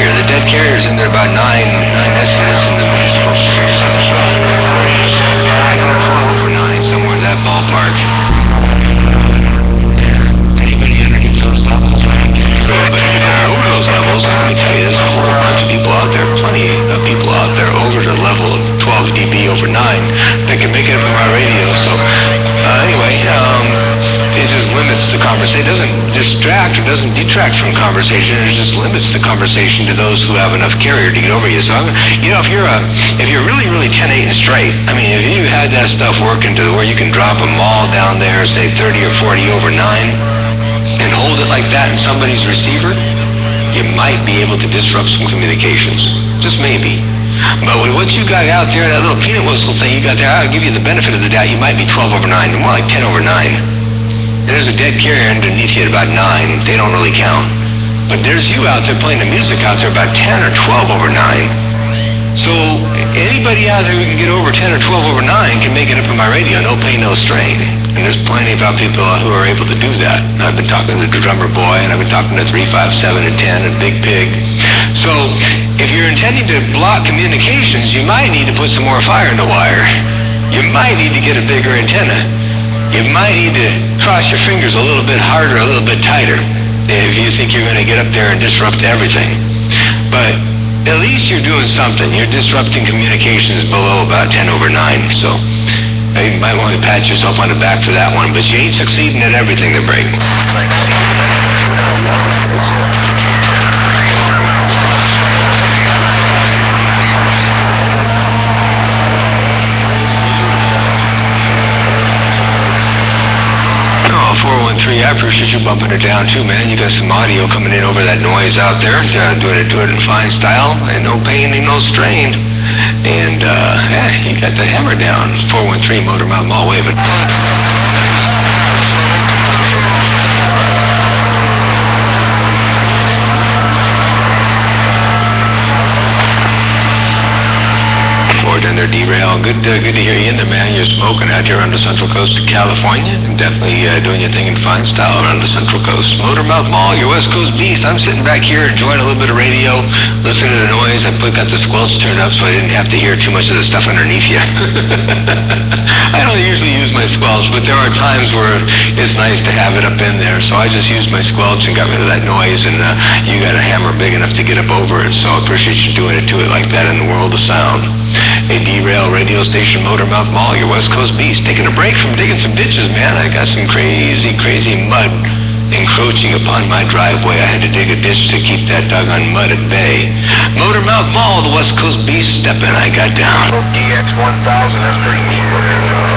carrier. The dead carrier's in there about 9 decibels in the musical series on the show. 12 over 9, somewhere in that ballpark. Anybody underneath those levels, right? But over those levels, let me tell you, there's a whole bunch of people out there, plenty of people out there over the level of 12 dB over 9 that can make it up on my radio. So anyway, it just limits the conversation. It doesn't distract or doesn't detract from conversation. It just limits the conversation to those who have enough carrier to get over you. So, if you're really, really 10, 8 and straight, I mean, if you had that stuff working to where you can drop them all down there, say 30 or 40 over 9, and hold it like that in somebody's receiver, you might be able to disrupt some communications. Just maybe. But with what you got out there, that little peanut whistle thing you got there, I'll give you the benefit of the doubt. You might be 12 over 9, more like 10 over 9. There's a dead carrier underneath you at about 9. They don't really count. But there's you out there playing the music out there about 10 or 12 over 9. So anybody out there who can get over 10 or 12 over 9 can make it up on my radio, no pain, no strain. And there's plenty of people who are able to do that. I've been talking to the Drummer Boy, and I've been talking to 357 and 10 and Big Pig. So if you're intending to block communications, you might need to put some more fire in the wire. You might need to get a bigger antenna. You might need to cross your fingers a little bit harder, a little bit tighter, if you think you're going to get up there and disrupt everything. But at least you're doing something. You're disrupting communications below about 10 over 9. So you might want to pat yourself on the back for that one, but you ain't succeeding at everything they're breaking. I appreciate you bumping it down too, man. You got some audio coming in over that noise out there. Doing it in fine style, and no pain and no strain. And you got the hammer down. 413 Motor Mouth Mall waving. In there, derail. Good to hear you in there, man. You're smoking out here on the Central Coast of California, and definitely doing your thing in fine style around the Central Coast. Motor Mouth Mall, your West Coast beast. I'm sitting back here enjoying a little bit of radio, listening to the noise. I got the squelch turned up so I didn't have to hear too much of the stuff underneath you. I don't usually use my squelch, but there are times where it's nice to have it up in there, so I just used my squelch and got rid of that noise, and you got a hammer big enough to get up over it, so I appreciate you doing it to it like that in the world of sound. A derail radio station, Motor Mouth Mall, your West Coast beast. Taking a break from digging some ditches, man. I got some crazy mud encroaching upon my driveway. I had to dig a ditch to keep that doggone mud at bay. Motor Mouth Mall, the West Coast beast, stepping. I got down. DX1000, that's pretty neat.